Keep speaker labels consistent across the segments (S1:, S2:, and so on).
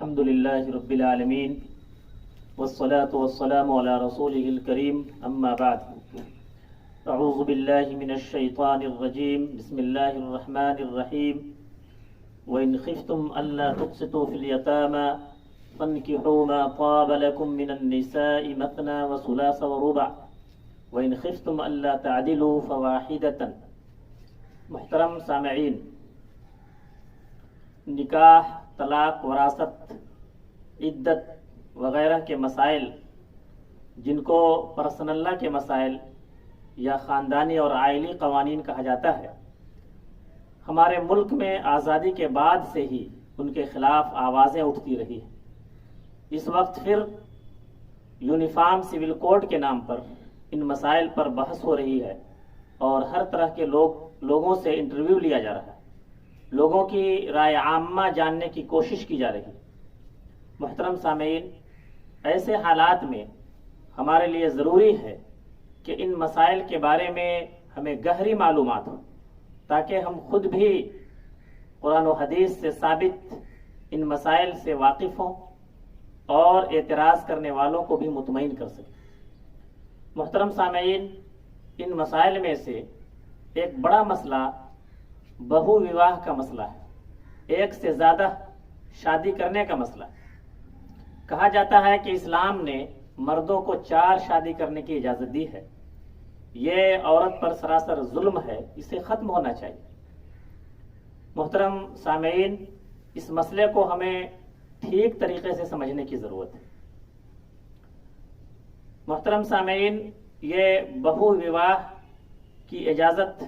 S1: الحمد لله رب العالمين والصلاة والسلام على رسوله الكريم أما بعد أعوذ بالله من الشيطان الرجيم بسم الله الرحمن الرحيم وإن خفتم ألا تقسطوا في اليتامى فانكحوا ما طاب لكم من النساء مثنى وثلاث ورباع وإن خفتم ألا تعدلوا فواحدة. محترم سامعین، نکاح، طلاق، وراثت، عدت وغیرہ کے مسائل جن کو پرسنل لا کے مسائل یا خاندانی اور عائلی قوانین کہا جاتا ہے، ہمارے ملک میں آزادی کے بعد سے ہی ان کے خلاف آوازیں اٹھتی رہی ہیں. اس وقت پھر یونیفارم سول کوڈ کے نام پر ان مسائل پر بحث ہو رہی ہے اور ہر طرح کے لوگوں سے انٹرویو لیا جا رہا ہے، لوگوں کی رائے عامہ جاننے کی کوشش کی جا رہی ہے. محترم سامعین، ایسے حالات میں ہمارے لیے ضروری ہے کہ ان مسائل کے بارے میں ہمیں گہری معلومات ہوں تاکہ ہم خود بھی قرآن و حدیث سے ثابت ان مسائل سے واقف ہوں اور اعتراض کرنے والوں کو بھی مطمئن کر سکیں. محترم سامعین، ان مسائل میں سے ایک بڑا مسئلہ بہو وواہ کا مسئلہ ہے، ایک سے زیادہ شادی کرنے کا مسئلہ ہے. کہا جاتا ہے کہ اسلام نے مردوں کو 4 شادی کرنے کی اجازت دی ہے. یہ عورت پر سراسر ظلم ہے، اسے ختم ہونا چاہیے. محترم سامعین، اس مسئلے کو ہمیں ٹھیک طریقے سے سمجھنے کی ضرورت ہے. محترم سامعین، یہ بہو وواہ کی اجازت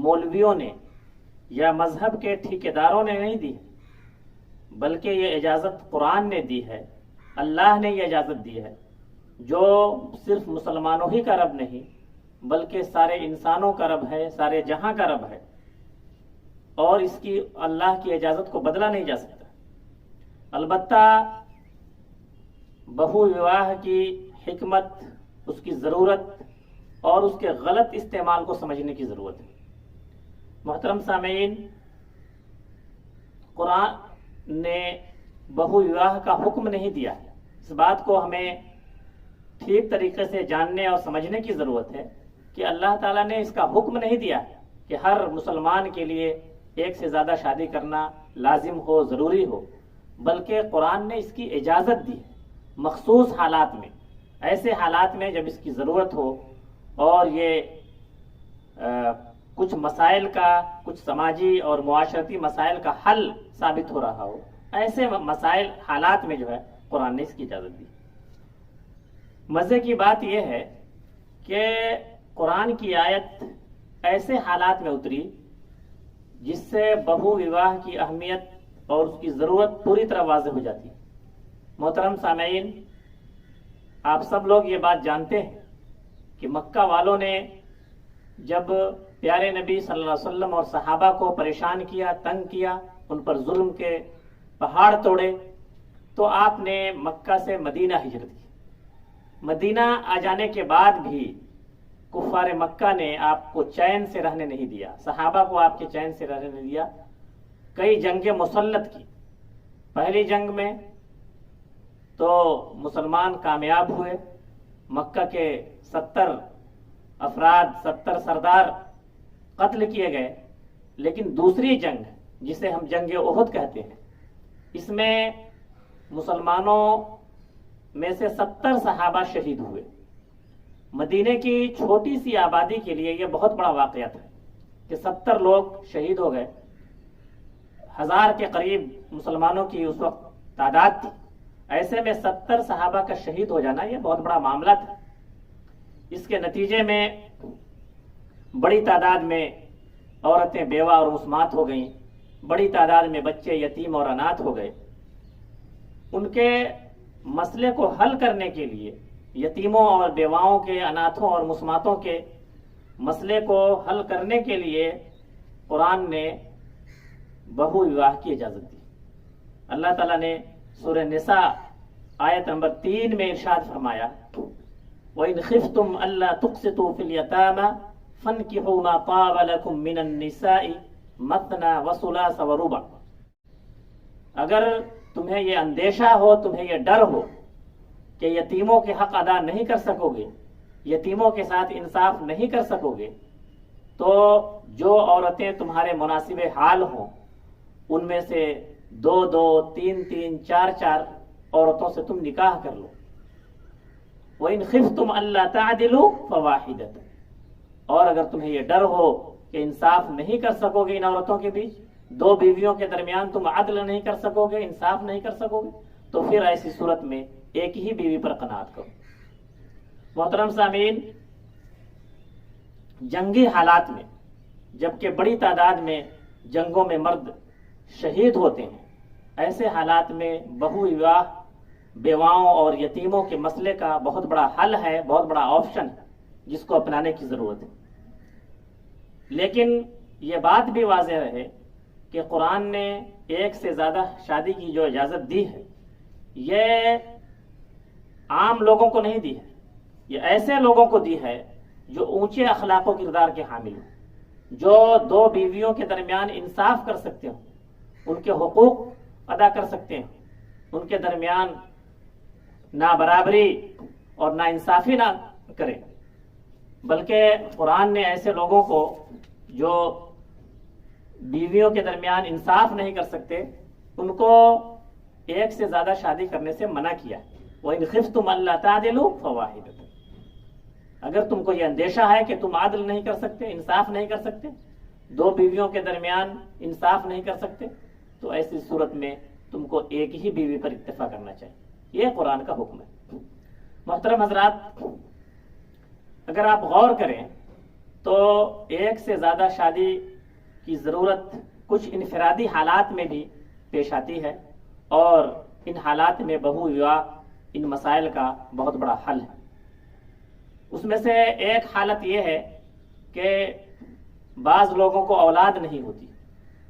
S1: مولویوں نے یا مذہب کے ٹھیکیداروں نے نہیں دی، بلکہ یہ اجازت قرآن نے دی ہے. اللہ نے یہ اجازت دی ہے جو صرف مسلمانوں ہی کا رب نہیں بلکہ سارے انسانوں کا رب ہے، سارے جہاں کا رب ہے، اور اس کی اللہ کی اجازت کو بدلا نہیں جا سکتا. البتہ بہو وواہ کی حکمت، اس کی ضرورت اور اس کے غلط استعمال کو سمجھنے کی ضرورت ہے. محترم سامعین، قرآن نے بہو وواہ کا حکم نہیں دیا. اس بات کو ہمیں ٹھیک طریقے سے جاننے اور سمجھنے کی ضرورت ہے کہ اللہ تعالیٰ نے اس کا حکم نہیں دیا کہ ہر مسلمان کے لیے ایک سے زیادہ شادی کرنا لازم ہو، ضروری ہو، بلکہ قرآن نے اس کی اجازت دی ہے مخصوص حالات میں. ایسے حالات میں جب اس کی ضرورت ہو اور یہ کچھ مسائل کا، کچھ سماجی اور معاشرتی مسائل کا حل ثابت ہو رہا ہو، ایسے مسائل حالات میں جو ہے قرآن نے اس کی اجازت دی. مزے کی بات یہ ہے کہ قرآن کی آیت ایسے حالات میں اتری جس سے بہو وواہ کی اہمیت اور اس کی ضرورت پوری طرح واضح ہو جاتی ہے. محترم سامعین، آپ سب لوگ یہ بات جانتے ہیں کہ مکہ والوں نے جب پیارے نبی صلی اللہ علیہ وسلم اور صحابہ کو پریشان کیا، تنگ کیا، ان پر ظلم کے پہاڑ توڑے، تو آپ نے مکہ سے مدینہ ہجرت کی. مدینہ آ جانے کے بعد بھی کفار مکہ نے آپ کو چین سے رہنے نہیں دیا، صحابہ کو آپ کے چین سے رہنے نہیں دیا. کئی جنگیں مسلط کی. پہلی جنگ میں تو مسلمان کامیاب ہوئے، مکہ کے 70 افراد، 70 سردار قتل کیے گئے. لیکن دوسری جنگ، جسے ہم جنگ احد کہتے ہیں، اس میں مسلمانوں میں سے 70 صحابہ شہید ہوئے. مدینے کی چھوٹی سی آبادی کے لیے یہ بہت بڑا واقعہ تھا کہ 70 لوگ شہید ہو گئے. 1000 کے قریب مسلمانوں کی اس وقت تعداد تھی. ایسے میں 70 صحابہ کا شہید ہو جانا یہ بہت بڑا معاملہ تھا. اس کے نتیجے میں بڑی تعداد میں عورتیں بیوہ اور مسمات ہو گئیں، بڑی تعداد میں بچے یتیم اور اناتھ ہو گئے. ان کے مسئلے کو حل کرنے کے لیے، یتیموں اور بیواؤں کے، اناتھوں اور مسماتوں کے مسئلے کو حل کرنے کے لیے قرآن نے بہو وواہ کی اجازت دی. اللہ تعالیٰ نے سورہ نساء آیت نمبر 3 میں ارشاد فرمایا، وَإِنْ خِفْتُمْ أَلَّا تُقْسِطُوا فِي الْيَتَامَى فَانْكِحُوا مَا طَابَ لَكُم مِّنَ النِّسَاءِ مَثْنَىٰ وَثُلَاثَ وَرُبَاعَ. اگر تمہیں یہ اندیشہ ہو، تمہیں یہ ڈر ہو کہ یتیموں کے حق ادا نہیں کر سکو گے، یتیموں کے ساتھ انصاف نہیں کر سکو گے، تو جو عورتیں تمہارے مناسب حال ہوں ان میں سے 2 2 3 3 4 4 عورتوں سے تم نکاح کر لو۔ وَإِنْ خِفْتُمْ أَلَّا تَعْدِلُوا فَوَاحِدَةً، اور اگر تمہیں یہ ڈر ہو کہ انصاف نہیں کر سکو گے ان عورتوں کے بیچ، 2 بیویوں کے درمیان تم عدل نہیں کر سکو گے، انصاف نہیں کر سکو گے، تو پھر ایسی صورت میں ایک ہی بیوی پر قناعت کرو۔ محترم سامعین، جنگی حالات میں جبکہ بڑی تعداد میں جنگوں میں مرد شہید ہوتے ہیں، ایسے حالات میں بہو وواہ، بیواؤں اور یتیموں کے مسئلے کا بہت بڑا حل ہے، بہت بڑا آپشن ہے جس کو اپنانے کی ضرورت ہے۔ لیکن یہ بات بھی واضح رہے کہ قرآن نے ایک سے زیادہ شادی کی جو اجازت دی ہے یہ عام لوگوں کو نہیں دی ہے، یہ ایسے لوگوں کو دی ہے جو اونچے اخلاق و کردار کے حامل ہوں، جو 2 بیویوں کے درمیان انصاف کر سکتے ہوں، ان کے حقوق ادا کر سکتے ہیں، ان کے درمیان نہ برابری اور نہ انصافی نہ کریں، بلکہ قرآن نے ایسے لوگوں کو جو بیویوں کے درمیان انصاف نہیں کر سکتے ان کو ایک سے زیادہ شادی کرنے سے منع کیا۔ وَإِنْ خِفْتُمْ أَلَّا تَعْدِلُوا فَوَاحِدَةً، اگر تم کو یہ اندیشہ ہے کہ تم عدل نہیں کر سکتے، انصاف نہیں کر سکتے، 2 بیویوں کے درمیان انصاف نہیں کر سکتے، تو ایسی صورت میں تم کو ایک ہی بیوی پر اکتفا کرنا چاہیے۔ یہ قرآن کا حکم ہے۔ محترم حضرات، اگر آپ غور کریں تو ایک سے زیادہ شادی کی ضرورت کچھ انفرادی حالات میں بھی پیش آتی ہے، اور ان حالات میں بہو وواہ ان مسائل کا بہت بڑا حل ہے۔ اس میں سے ایک حالت یہ ہے کہ بعض لوگوں کو اولاد نہیں ہوتی۔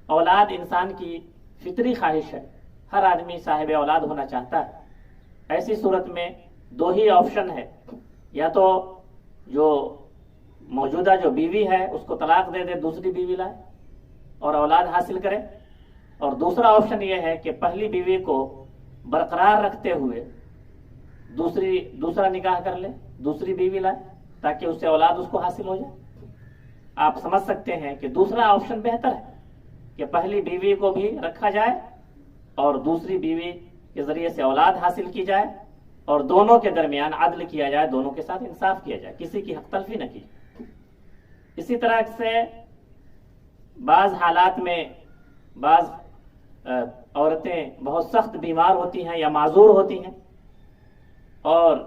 S1: اولاد انسان کی فطری خواہش ہے، ہر آدمی صاحب اولاد ہونا چاہتا ہے۔ ایسی صورت میں 2 ہی آپشن ہے، یا تو جو موجودہ جو بیوی ہے اس کو طلاق دے دے، دوسری بیوی لائے اور اولاد حاصل کرے، اور دوسرا آپشن یہ ہے کہ پہلی بیوی کو برقرار رکھتے ہوئے دوسرا نکاح کر لے، دوسری بیوی لائے تاکہ اس سے اولاد اس کو حاصل ہو جائے۔ آپ سمجھ سکتے ہیں کہ دوسرا آپشن بہتر ہے کہ پہلی بیوی کو بھی رکھا جائے اور دوسری بیوی کے ذریعے سے اولاد حاصل کی جائے، اور دونوں کے درمیان عدل کیا جائے، دونوں کے ساتھ انصاف کیا جائے، کسی کی حق تلفی نہ کی جائے۔ اسی طرح سے بعض حالات میں بعض عورتیں بہت سخت بیمار ہوتی ہیں یا معذور ہوتی ہیں، اور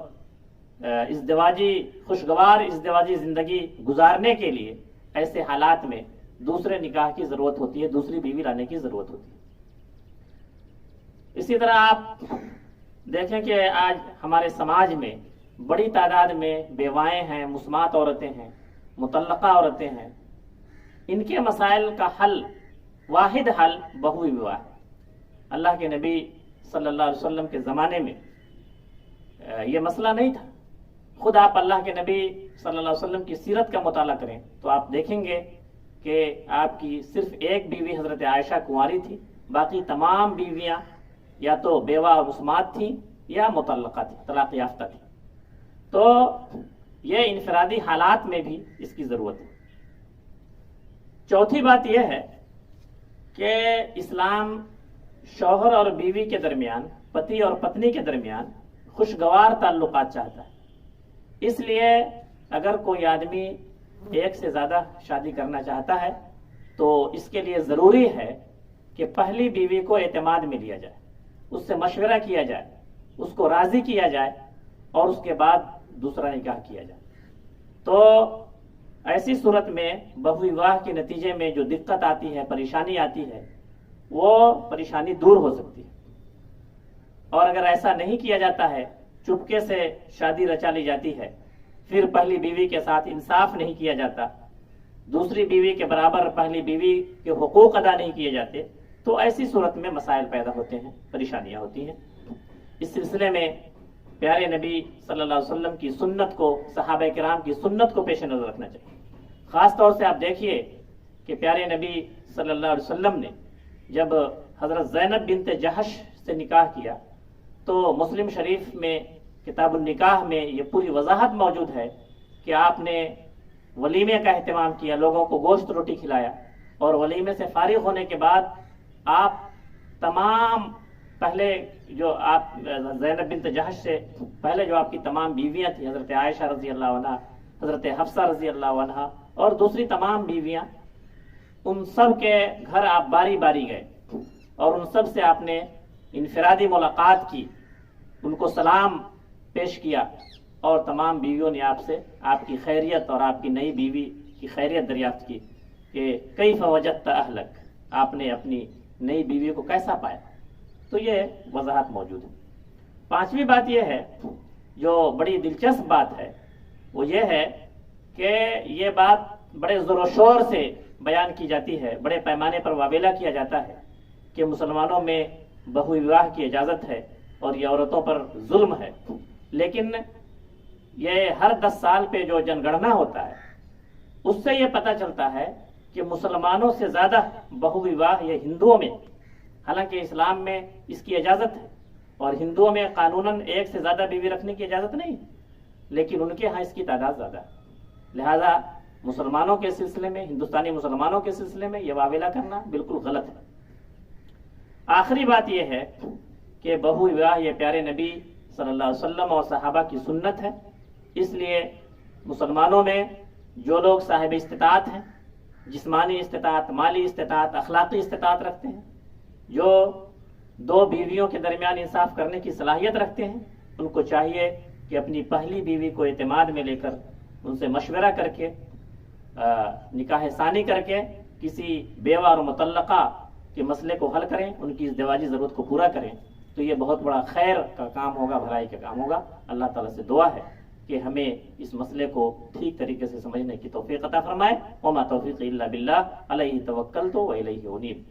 S1: خوشگوار ازدواجی زندگی گزارنے کے لیے ایسے حالات میں دوسرے نکاح کی ضرورت ہوتی ہے، دوسری بیوی لانے کی ضرورت ہوتی ہے۔ اسی طرح آپ دیکھیں کہ آج ہمارے سماج میں بڑی تعداد میں بیوائیں ہیں، مسمات عورتیں ہیں، مطلقہ عورتیں ہیں۔ ان کے مسائل کا حل، واحد حل بہو وواہ ہے۔ اللہ کے نبی صلی اللہ علیہ وسلم کے زمانے میں یہ مسئلہ نہیں تھا۔ خود آپ اللہ کے نبی صلی اللہ علیہ وسلم کی سیرت کا مطالعہ کریں تو آپ دیکھیں گے کہ آپ کی صرف ایک بیوی حضرت عائشہ کنواری تھی، باقی تمام بیویاں یا تو بیوہ اور مسمات تھیں یا مطلقہ تھیں، طلاق یافتہ تھیں۔ تو یہ انفرادی حالات میں بھی اس کی ضرورت ہے۔ چوتھی بات یہ ہے کہ اسلام شوہر اور بیوی کے درمیان، پتی اور پتنی کے درمیان خوشگوار تعلقات چاہتا ہے۔ اس لیے اگر کوئی آدمی ایک سے زیادہ شادی کرنا چاہتا ہے تو اس کے لیے ضروری ہے کہ پہلی بیوی کو اعتماد میں لیا جائے، اس سے مشورہ کیا جائے، اس کو راضی کیا جائے، اور اس کے بعد دوسرا نکاح کیا جائے۔ تو ایسی صورت میں بہو وواہ کے نتیجے میں جو دقت آتی ہے، پریشانی آتی ہے، وہ پریشانی دور ہو سکتی ہے۔ اور اگر ایسا نہیں کیا جاتا ہے، چپکے سے شادی رچا لی جاتی ہے، پھر پہلی بیوی کے ساتھ انصاف نہیں کیا جاتا، دوسری بیوی کے برابر پہلی بیوی کے حقوق ادا نہیں کیے جاتے، تو ایسی صورت میں مسائل پیدا ہوتے ہیں، پریشانیاں ہوتی ہیں۔ اس سلسلے میں پیارے نبی صلی اللہ علیہ وسلم کی سنت کو، صحابہ کرام کی سنت کو پیش نظر رکھنا چاہیے۔ خاص طور سے آپ دیکھیے کہ پیارے نبی صلی اللہ علیہ وسلم نے جب حضرت زینب بنت جہش سے نکاح کیا تو مسلم شریف میں کتاب النکاح میں یہ پوری وضاحت موجود ہے کہ آپ نے ولیمے کا اہتمام کیا، لوگوں کو گوشت روٹی کھلایا، اور ولیمے سے فارغ ہونے کے بعد آپ تمام پہلے جو آپ زینب بنت جہش سے پہلے جو آپ کی تمام بیویاں تھیں، حضرت عائشہ رضی اللہ عنہ، حضرت حفصہ رضی اللہ عنہ اور دوسری تمام بیویاں، ان سب کے گھر آپ باری باری گئے اور ان سب سے آپ نے انفرادی ملاقات کی، ان کو سلام پیش کیا، اور تمام بیویوں نے آپ سے آپ کی خیریت اور آپ کی نئی بیوی کی خیریت دریافت کی کہ کیف وجدت اہلک، آپ نے اپنی نئی بیوی کو کیسا پایا. تو یہ وضاحت موجود ہے. پانچویں بات یہ ہے جو بڑی دلچسپ بات ہے، وہ یہ ہے کہ یہ بات بڑے زور و شور سے بیان کی جاتی ہے، بڑے پیمانے پر واویلا کیا جاتا ہے کہ مسلمانوں میں بہو وواہ کی اجازت ہے اور یہ عورتوں پر ظلم ہے، لیکن یہ ہر 10 سال پہ جو جن گننا ہوتا ہے اس سے یہ پتہ چلتا ہے کہ مسلمانوں سے زیادہ بہو وواہ یہ ہندوؤں میں، حالانکہ اسلام میں اس کی اجازت ہے اور ہندوؤں میں قانوناً ایک سے زیادہ بیوی رکھنے کی اجازت نہیں، لیکن ان کے ہاں اس کی تعداد زیادہ ہے. لہذا مسلمانوں کے سلسلے میں، ہندوستانی مسلمانوں کے سلسلے میں یہ واویلا کرنا بالکل غلط ہے. آخری بات یہ ہے کہ بہو وواہ یہ پیارے نبی صلی اللہ علیہ وسلم اور صحابہ کی سنت ہے، اس لیے مسلمانوں میں جو لوگ صاحب استطاعت ہیں، جسمانی استطاعت، مالی استطاعت، اخلاقی استطاعت رکھتے ہیں، جو 2 بیویوں کے درمیان انصاف کرنے کی صلاحیت رکھتے ہیں، ان کو چاہیے کہ اپنی پہلی بیوی کو اعتماد میں لے کر ان سے مشورہ کر کے نکاح ثانی کر کے کسی بیوہ اور مطلقہ کے مسئلے کو حل کریں، ان کی ازدواجی ضرورت کو پورا کریں. تو یہ بہت بڑا خیر کا کام ہوگا، بھلائی کا کام ہوگا. اللہ تعالیٰ سے دعا ہے کہ ہمیں اس مسئلے کو ٹھیک طریقے سے سمجھنے کی توفیق عطا فرمائے. وما توفیق الا باللہ علیہ توکلت و الیہ انیب.